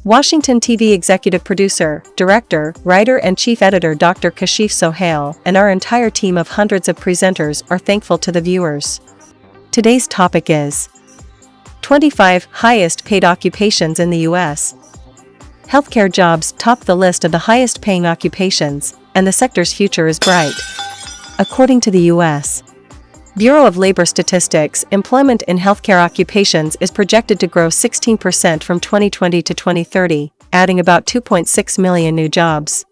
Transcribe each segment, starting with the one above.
Washington TV executive producer, director, writer and chief editor Dr. Kashif Sohail and our entire team of hundreds of presenters are thankful to the viewers. Today's topic is 25 highest paid occupations in the U.S. Healthcare jobs top the list of the highest paying occupations, and the sector's future is bright. According to the U.S. Bureau of Labor Statistics, employment in healthcare occupations is projected to grow 16% from 2020 to 2030, adding about 2.6 million new jobs.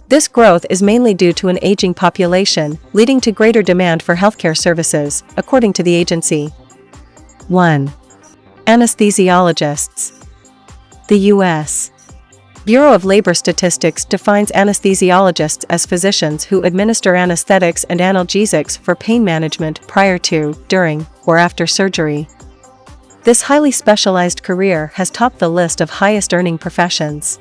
This growth is mainly due to an aging population, leading to greater demand for healthcare services, according to the agency. 1. Anesthesiologists. The U.S. Bureau of Labor Statistics defines anesthesiologists as physicians who administer anesthetics and analgesics for pain management prior to, during, or after surgery. This highly specialized career has topped the list of highest-earning professions.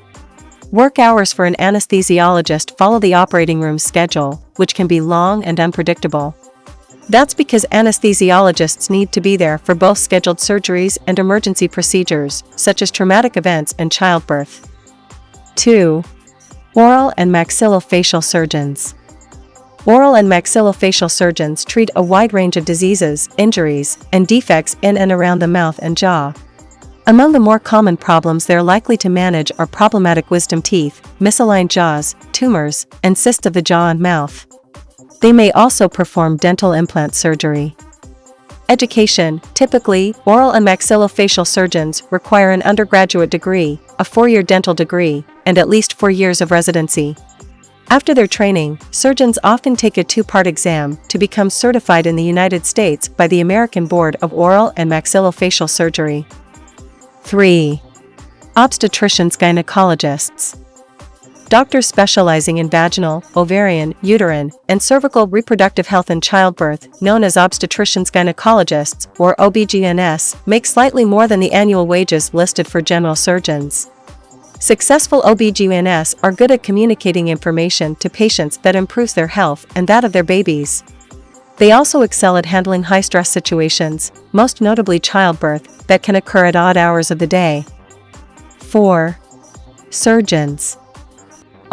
Work hours for an anesthesiologist follow the operating room schedule, which can be long and unpredictable. That's because anesthesiologists need to be there for both scheduled surgeries and emergency procedures, such as traumatic events and childbirth. 2. Oral and maxillofacial surgeons. Oral and maxillofacial surgeons treat a wide range of diseases, injuries, and defects in and around the mouth and jaw. Among the more common problems they're likely to manage are problematic wisdom teeth, misaligned jaws, tumors, and cysts of the jaw and mouth. They may also perform dental implant surgery. Education. Typically, oral and maxillofacial surgeons require an undergraduate degree, a 4-year dental degree, and at least 4 years of residency. After their training, surgeons often take a 2-part exam to become certified in the United States by the American Board of Oral and Maxillofacial Surgery. 3. Obstetricians-gynecologists. Doctors specializing in vaginal, ovarian, uterine, and cervical reproductive health and childbirth, known as obstetricians-gynecologists, or OB/GYNs, make slightly more than the annual wages listed for general surgeons. Successful OB/GYNs are good at communicating information to patients that improves their health and that of their babies. They also excel at handling high-stress situations, most notably childbirth, that can occur at odd hours of the day. 4. Surgeons.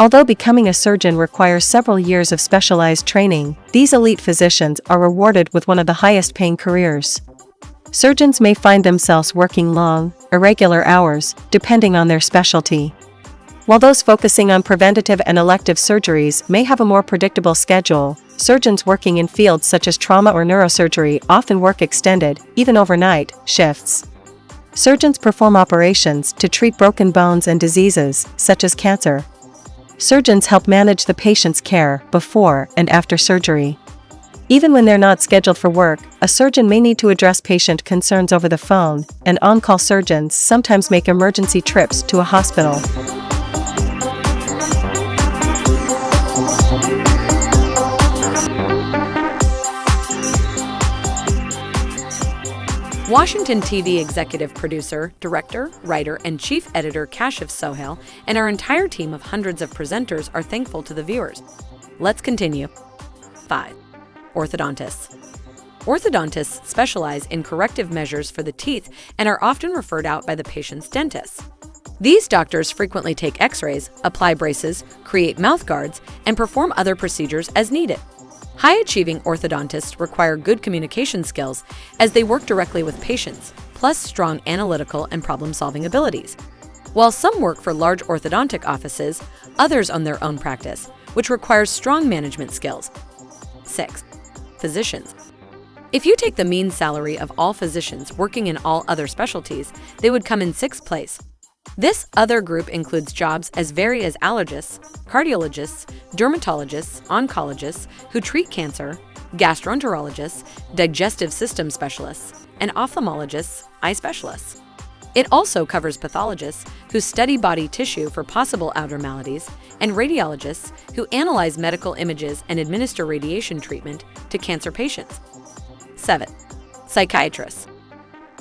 Although becoming a surgeon requires several years of specialized training, these elite physicians are rewarded with one of the highest-paying careers. Surgeons may find themselves working long, irregular hours, depending on their specialty. While those focusing on preventative and elective surgeries may have a more predictable schedule, surgeons working in fields such as trauma or neurosurgery often work extended, even overnight, shifts. Surgeons perform operations to treat broken bones and diseases, such as cancer. Surgeons help manage the patient's care before and after surgery. Even when they're not scheduled for work, a surgeon may need to address patient concerns over the phone, and on-call surgeons sometimes make emergency trips to a hospital. Washington TV executive producer, director, writer, and chief editor Kashif Sohail and our entire team of hundreds of presenters are thankful to the viewers. Let's continue. 5. Orthodontists. Orthodontists specialize in corrective measures for the teeth and are often referred out by the patient's dentists. These doctors frequently take x-rays, apply braces, create mouth guards, and perform other procedures as needed. High-achieving orthodontists require good communication skills as they work directly with patients, plus strong analytical and problem-solving abilities. While some work for large orthodontic offices, others own their own practice, which requires strong management skills. 6. Physicians. If you take the mean salary of all physicians working in all other specialties, they would come in 6th place. This other group includes jobs as varied as allergists, cardiologists, dermatologists, oncologists who treat cancer, gastroenterologists, digestive system specialists, and ophthalmologists, eye specialists. It also covers pathologists who study body tissue for possible abnormalities, and radiologists who analyze medical images and administer radiation treatment to cancer patients. 7. Psychiatrists.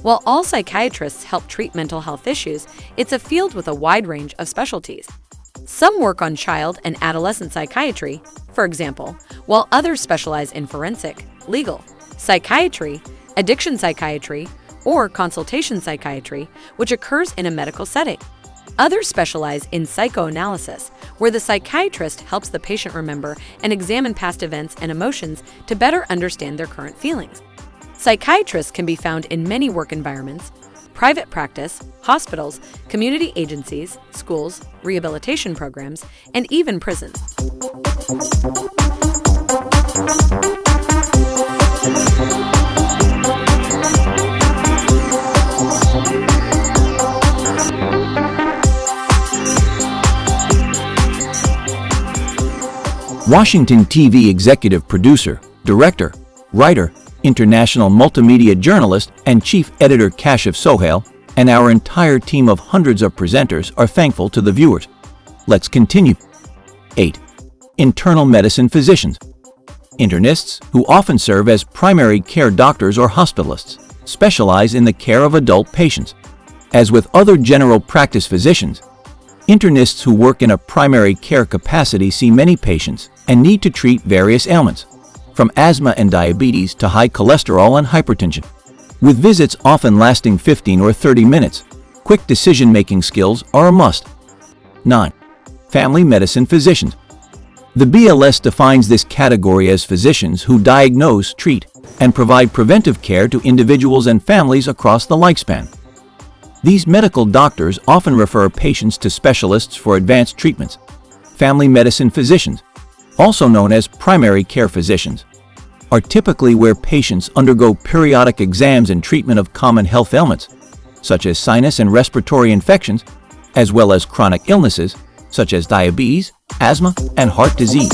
While all psychiatrists help treat mental health issues, it's a field with a wide range of specialties. Some work on child and adolescent psychiatry, for example, while others specialize in forensic, legal, psychiatry, addiction psychiatry, or consultation psychiatry, which occurs in a medical setting. Others specialize in psychoanalysis, where the psychiatrist helps the patient remember and examine past events and emotions to better understand their current feelings. Psychiatrists can be found in many work environments: private practice, hospitals, community agencies, schools, rehabilitation programs, and even prisons. Washington TV executive producer, director, writer, international multimedia journalist, and chief editor Kashif Sohail, and our entire team of hundreds of presenters are thankful to the viewers. Let's continue. 8. Internal medicine physicians. Internists, who often serve as primary care doctors or hospitalists, specialize in the care of adult patients. As with other general practice physicians, internists who work in a primary care capacity see many patients and need to treat various ailments, from asthma and diabetes to high cholesterol and hypertension. With visits often lasting 15 or 30 minutes, quick decision-making skills are a must. 9. Family medicine physicians. The BLS defines this category as physicians who diagnose, treat, and provide preventive care to individuals and families across the lifespan. These medical doctors often refer patients to specialists for advanced treatments. Family medicine physicians, also known as primary care physicians, are typically where patients undergo periodic exams and treatment of common health ailments, such as sinus and respiratory infections, as well as chronic illnesses, such as diabetes, asthma, and heart disease.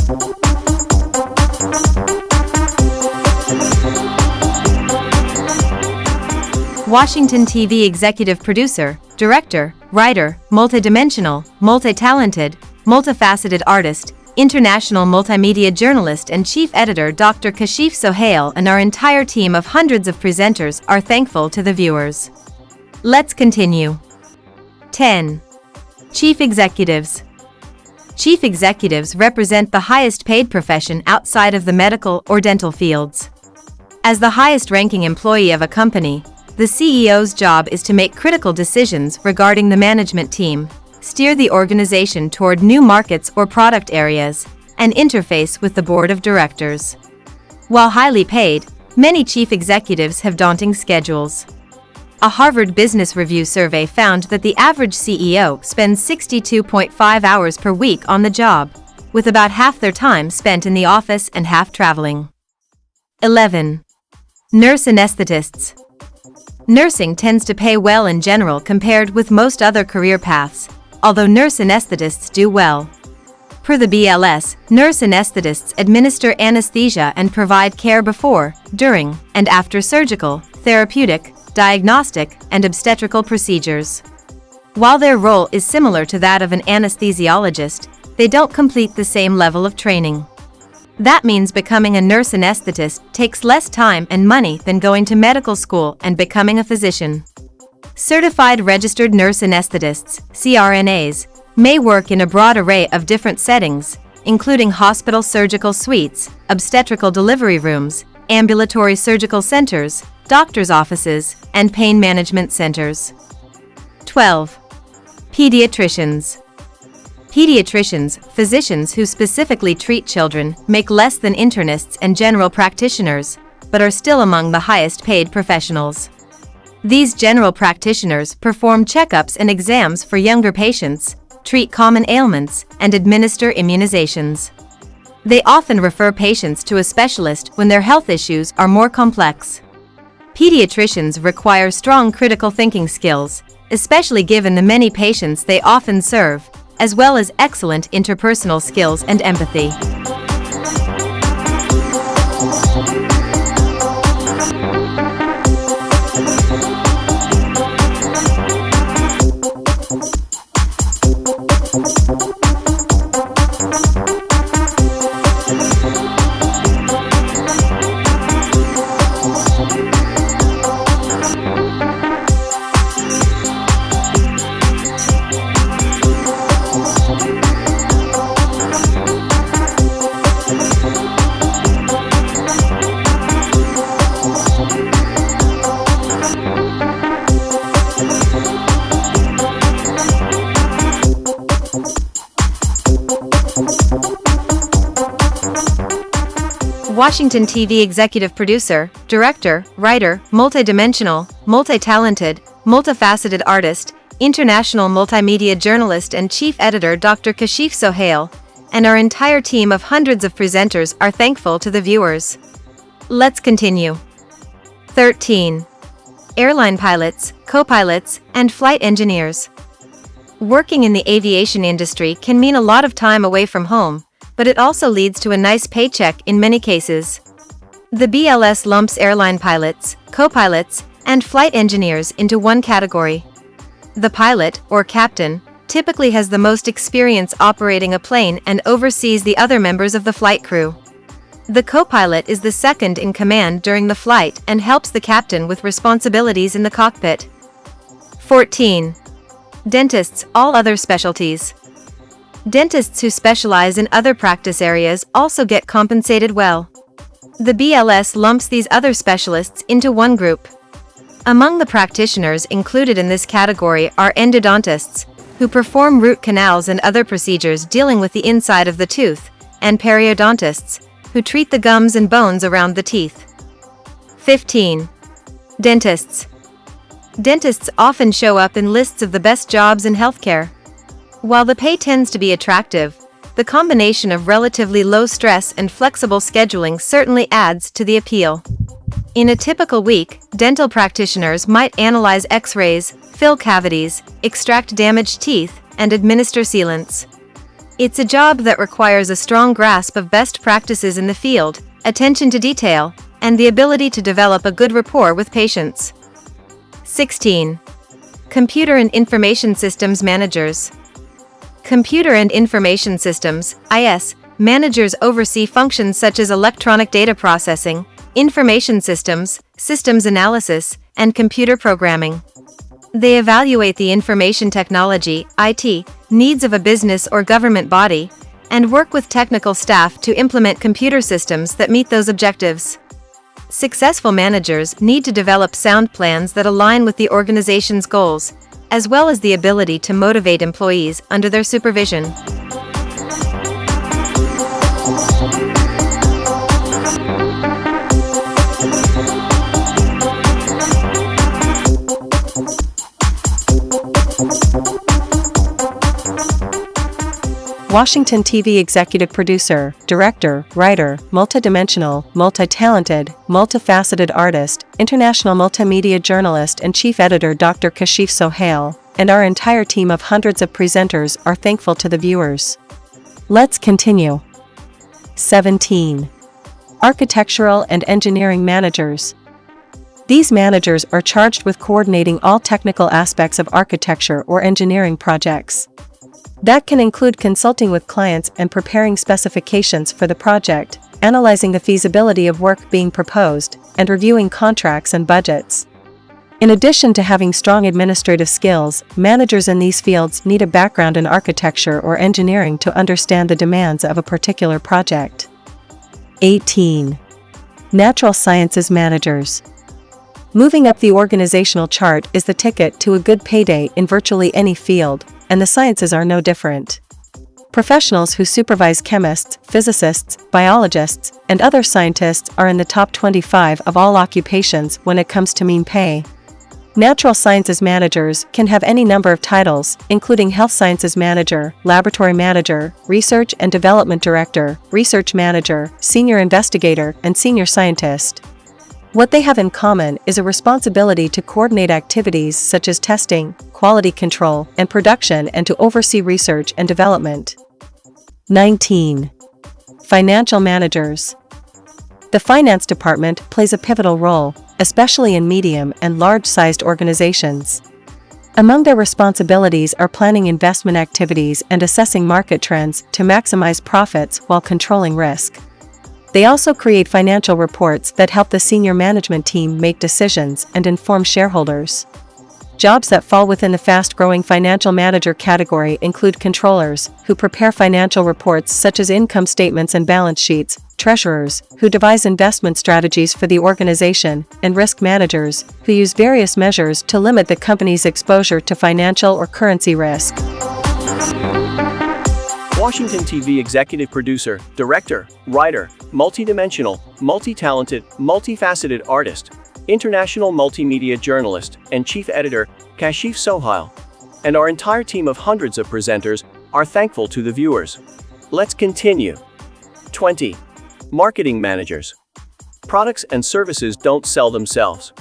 Washington TV executive producer, director, writer, multidimensional, multi-talented, multifaceted artist, international multimedia journalist and chief editor Dr. Kashif Sohail and our entire team of hundreds of presenters are thankful to the viewers. Let's continue. 10. Chief executives. Chief executives represent the highest paid profession outside of the medical or dental fields. As the highest-ranking employee of a company, the CEO's job is to make critical decisions regarding the management team, steer the organization toward new markets or product areas, and interface with the board of directors. While highly paid, many chief executives have daunting schedules. A Harvard Business Review survey found that the average CEO spends 62.5 hours per week on the job, with about half their time spent in the office and half traveling. 11. Nurse anesthetists. Nursing tends to pay well in general compared with most other career paths, although nurse anesthetists do well. Per the BLS, nurse anesthetists administer anesthesia and provide care before, during, and after surgical, therapeutic, diagnostic, and obstetrical procedures. While their role is similar to that of an anesthesiologist, they don't complete the same level of training. That means becoming a nurse anesthetist takes less time and money than going to medical school and becoming a physician. Certified Registered Nurse Anesthetists, CRNAs, may work in a broad array of different settings, including hospital surgical suites, obstetrical delivery rooms, ambulatory surgical centers, doctors' offices, and pain management centers. 12. Pediatricians. Pediatricians, physicians who specifically treat children, make less than internists and general practitioners, but are still among the highest paid professionals. These general practitioners perform checkups and exams for younger patients, treat common ailments, and administer immunizations. They often refer patients to a specialist when their health issues are more complex. Pediatricians require strong critical thinking skills, especially given the many patients they often serve, as well as excellent interpersonal skills and empathy. Washington TV executive producer, director, writer, multidimensional, multi-talented, multifaceted artist, international multimedia journalist and chief editor Dr. Kashif Sohail, and our entire team of hundreds of presenters are thankful to the viewers. Let's continue. 13. Airline pilots, co-pilots, and flight engineers. Working in the aviation industry can mean a lot of time away from home, but it also leads to a nice paycheck in many cases. The BLS lumps airline pilots, co-pilots, and flight engineers into one category. The pilot, or captain, typically has the most experience operating a plane and oversees the other members of the flight crew. The co-pilot is the second in command during the flight and helps the captain with responsibilities in the cockpit. 14. Dentists, all other specialties. Dentists who specialize in other practice areas also get compensated well. The BLS lumps these other specialists into one group. Among the practitioners included in this category are endodontists, who perform root canals and other procedures dealing with the inside of the tooth, and periodontists, who treat the gums and bones around the teeth. 15. Dentists. Dentists often show up in lists of the best jobs in healthcare. While the pay tends to be attractive, the combination of relatively low stress and flexible scheduling certainly adds to the appeal. In a typical week, dental practitioners might analyze X-rays, fill cavities, extract damaged teeth, and administer sealants. It's a job that requires a strong grasp of best practices in the field, attention to detail, and the ability to develop a good rapport with patients. 16. Computer and Information Systems Managers. Computer and Information Systems (IS) managers oversee functions such as electronic data processing, information systems, systems analysis, and computer programming. They evaluate the information technology (IT) needs of a business or government body, and work with technical staff to implement computer systems that meet those objectives. Successful managers need to develop sound plans that align with the organization's goals, as well as the ability to motivate employees under their supervision. Washington TV executive producer, director, writer, multidimensional, multi-talented, multifaceted artist, international multimedia journalist and chief editor Dr. Kashif Sohail, and our entire team of hundreds of presenters are thankful to the viewers. Let's continue. 17. Architectural and engineering managers. These managers are charged with coordinating all technical aspects of architecture or engineering projects. That can include consulting with clients and preparing specifications for the project, analyzing the feasibility of work being proposed, and reviewing contracts and budgets. In addition to having strong administrative skills, managers in these fields need a background in architecture or engineering to understand the demands of a particular project. 18. Natural sciences managers. Moving up the organizational chart is the ticket to a good payday in virtually any field, and the sciences are no different. Professionals who supervise chemists, physicists, biologists, and other scientists are in the top 25 of all occupations when it comes to mean pay. Natural sciences managers can have any number of titles, including health sciences manager, laboratory manager, research and development director, research manager, senior investigator, and senior scientist. What they have in common is a responsibility to coordinate activities such as testing, quality control, and production, and to oversee research and development. 19. Financial managers. The finance department plays a pivotal role, especially in medium and large-sized organizations. Among their responsibilities are planning investment activities and assessing market trends to maximize profits while controlling risk. They also create financial reports that help the senior management team make decisions and inform shareholders. Jobs that fall within the fast-growing financial manager category include controllers, who prepare financial reports such as income statements and balance sheets, treasurers, who devise investment strategies for the organization, and risk managers, who use various measures to limit the company's exposure to financial or currency risk. Washington TV executive producer, director, writer, multidimensional, multi-talented, multifaceted artist, international multimedia journalist, and chief editor, Kashif Sohail, and our entire team of hundreds of presenters are thankful to the viewers. Let's continue. 20. Marketing managers. Products and services don't sell themselves.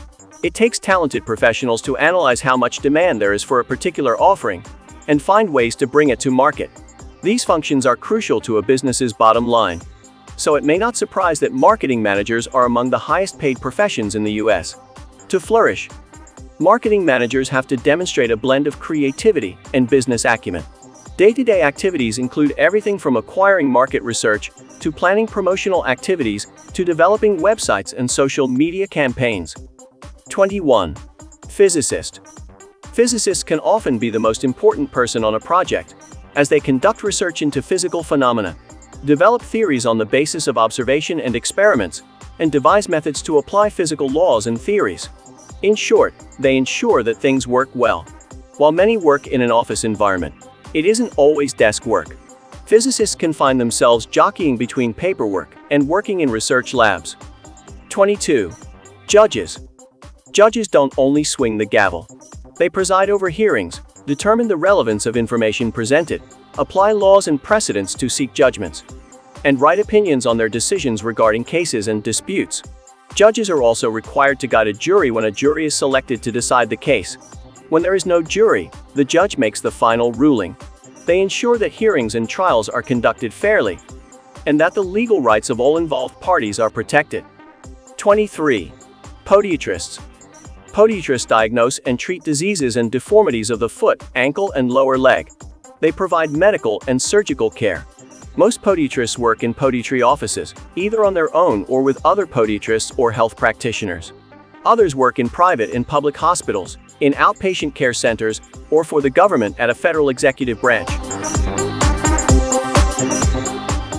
It takes talented professionals to analyze how much demand there is for a particular offering and find ways to bring it to market. These functions are crucial to a business's bottom line. So it may not surprise that marketing managers are among the highest paid professions in the US. To flourish, marketing managers have to demonstrate a blend of creativity and business acumen. Day-to-day activities include everything from acquiring market research to planning promotional activities to developing websites and social media campaigns. 21. Physicist. Physicists can often be the most important person on a project, as they conduct research into physical phenomena, develop theories on the basis of observation and experiments, and devise methods to apply physical laws and theories. In short, they ensure that things work well. While many work in an office environment, it isn't always desk work. Physicists can find themselves jockeying between paperwork and working in research labs. 22. Judges. Judges don't only swing the gavel. They preside over hearings, determine the relevance of information presented, apply laws and precedents to seek judgments, and write opinions on their decisions regarding cases and disputes. Judges are also required to guide a jury when a jury is selected to decide the case. When there is no jury, the judge makes the final ruling. They ensure that hearings and trials are conducted fairly, and that the legal rights of all involved parties are protected. 23. Podiatrists. Podiatrists diagnose and treat diseases and deformities of the foot, ankle, and lower leg. They provide medical and surgical care. Most podiatrists work in podiatry offices, either on their own or with other podiatrists or health practitioners. Others work in private and public hospitals, in outpatient care centers, or for the government at a federal executive branch.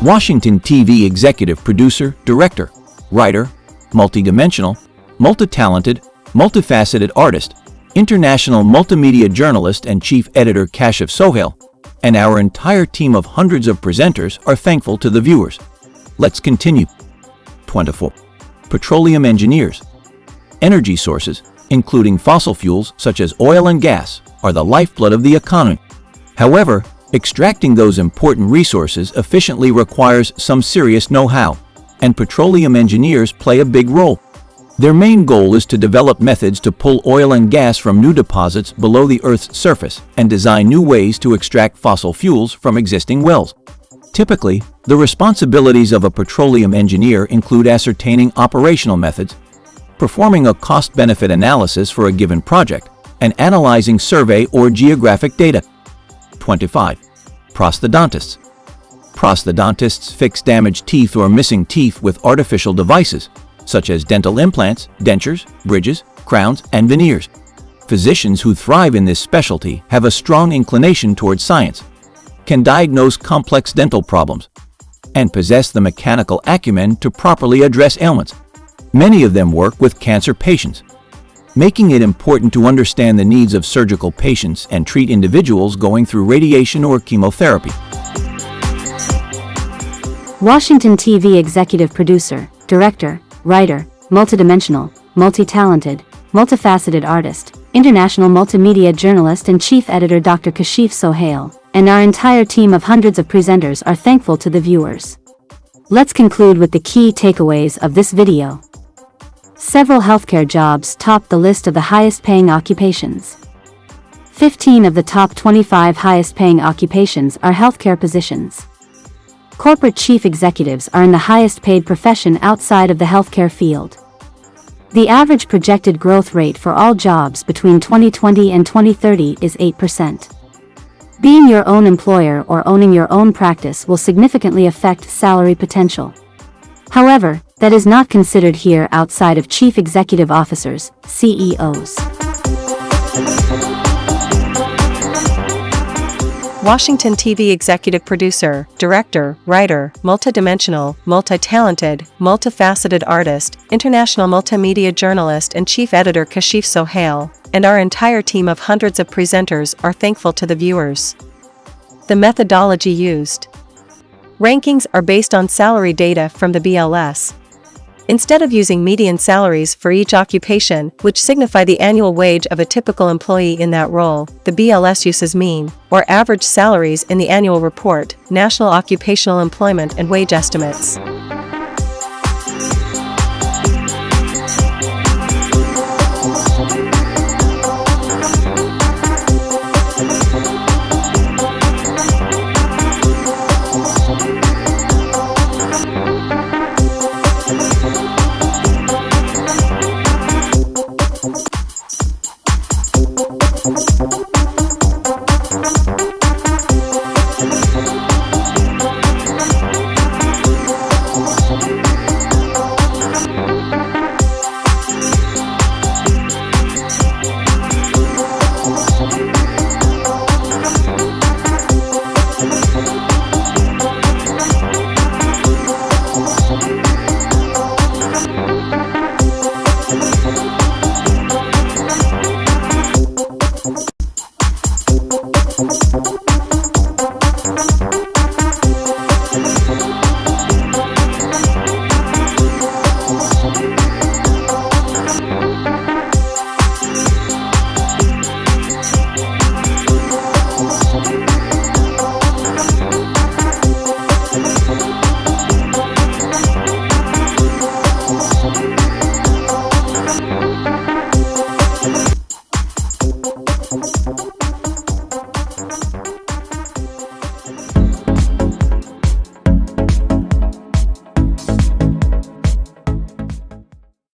Washington TV executive producer, director, writer, multidimensional, multitalented, multifaceted artist, international multimedia journalist and chief editor Kashif Sohail, and our entire team of hundreds of presenters are thankful to the viewers. Let's continue. 24. Petroleum engineers. Energy sources, including fossil fuels such as oil and gas, are the lifeblood of the economy. However, extracting those important resources efficiently requires some serious know-how, and petroleum engineers play a big role. Their main goal is to develop methods to pull oil and gas from new deposits below the Earth's surface and design new ways to extract fossil fuels from existing wells. Typically, the responsibilities of a petroleum engineer include ascertaining operational methods, performing a cost-benefit analysis for a given project, and analyzing survey or geographic data. 25. Prosthodontists. Prosthodontists fix damaged teeth or missing teeth with artificial devices, such as dental implants, dentures, bridges, crowns, and veneers. Physicians who thrive in this specialty have a strong inclination towards science, can diagnose complex dental problems, and possess the mechanical acumen to properly address ailments. Many of them work with cancer patients, making it important to understand the needs of surgical patients and treat individuals going through radiation or chemotherapy. Washington TV executive producer, director, writer, multidimensional, multi-talented, multifaceted artist, international multimedia journalist and chief editor Dr. Kashif Sohail, and our entire team of hundreds of presenters are thankful to the viewers. Let's conclude with the key takeaways of this video. Several healthcare jobs top the list of the highest-paying occupations. 15 of the top 25 highest-paying occupations are healthcare positions. Corporate chief executives are in the highest-paid profession outside of the healthcare field. The average projected growth rate for all jobs between 2020 and 2030 is 8%. Being your own employer or owning your own practice will significantly affect salary potential. However, that is not considered here outside of chief executive officers, CEOs. Washington TV executive producer, director, writer, multidimensional, multi-talented, multifaceted artist, international multimedia journalist and chief editor Kashif Sohail, and our entire team of hundreds of presenters are thankful to the viewers. The methodology used. Rankings are based on salary data from the BLS. Instead of using median salaries for each occupation, which signify the annual wage of a typical employee in that role, the BLS uses mean, or average salaries in the annual report, National Occupational Employment and Wage Estimates.